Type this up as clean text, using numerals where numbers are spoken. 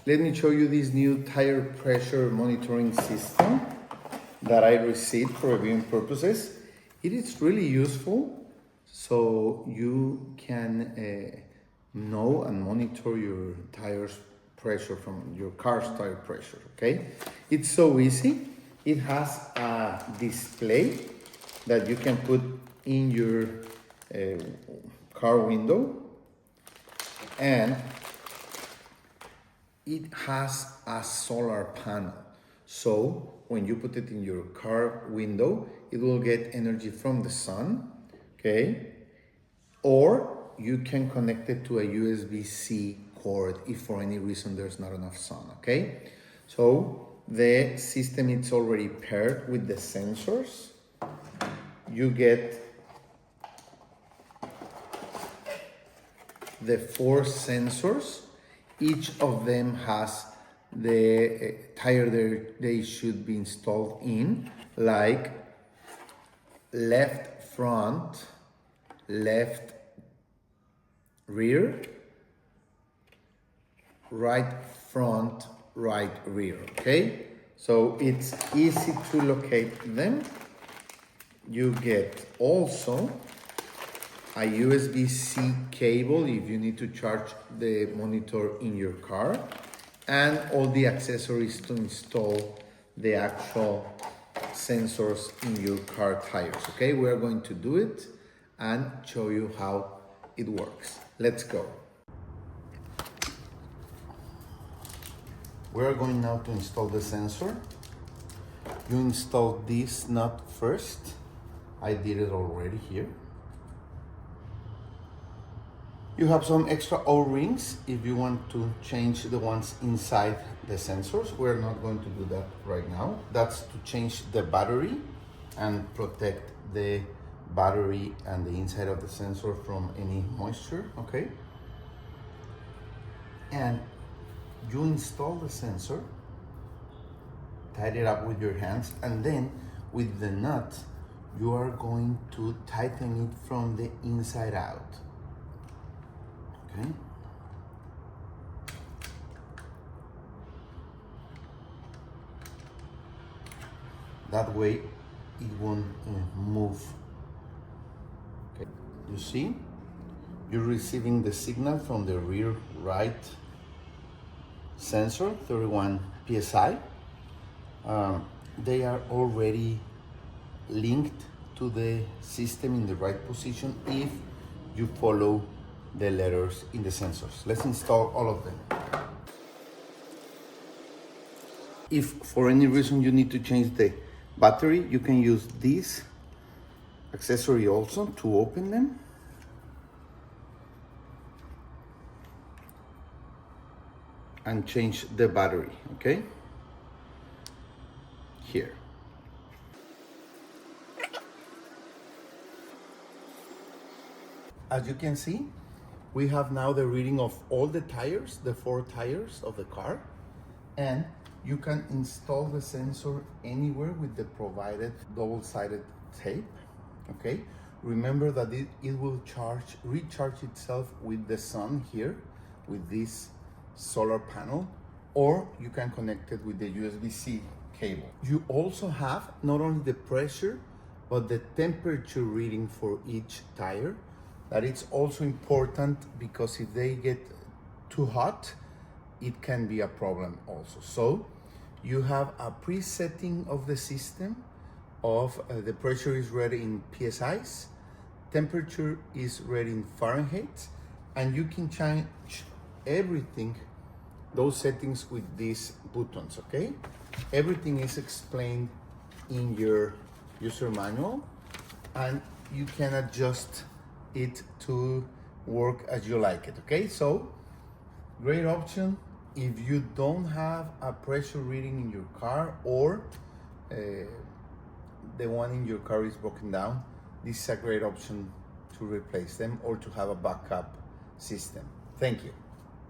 let me show you this new tire pressure monitoring system that I received for reviewing purposes. It is really useful, so you can know and monitor your tires pressure from your car's tire pressure, okay? It's so easy. It has a display that you can put in your car window, and it has a solar panel. So when you put it in your car window, it will get energy from the sun, okay? Or you can connect it to a USB-C cord if for any reason there's not enough sun, okay? So the system is already paired with the sensors. You get the 4 sensors. Each of them has the tire they should be installed in, like left front, left rear, right front, right rear, okay? So it's easy to locate them. You get also a USB-C cable if you need to charge the monitor in your car, and all the accessories to install the actual sensors in your car tires, okay? We're going to do it and show you how it works. Let's go. We're going now to install the sensor. You install this nut first. I did it already here. You have some extra O-rings if you want to change the ones inside the sensors. We're not going to do that right now. That's to change the battery and protect the battery and the inside of the sensor from any moisture, okay? And you install the sensor, tighten it up with your hands, and then with the nut, you are going to tighten it from the inside out. Okay. That way it won't move. Okay. You see, you're receiving the signal from the rear right sensor, 31 psi. They are already linked to the system in the right position if you follow the letters in the sensors. Let's install all of them. If for any reason you need to change the battery, you can use this accessory also to open them. And change the battery, okay? Here. As you can see, we have now the reading of all the tires, the 4 tires of the car, and you can install the sensor anywhere with the provided double-sided tape, okay? Remember that it will recharge itself with the sun here, with this solar panel, or you can connect it with the USB-C cable. You also have not only the pressure, but the temperature reading for each tire. That is also important because if they get too hot, it can be a problem also. So you have a presetting of the system of the pressure is read in PSIs, temperature is read in Fahrenheit, and you can change everything, those settings with these buttons, okay? Everything is explained in your user manual, and you can adjust it to work as you like it, okay? So great option if you don't have a pressure reading in your car, or the one in your car is broken down. This is a great option to replace them or to have a backup system. Thank you.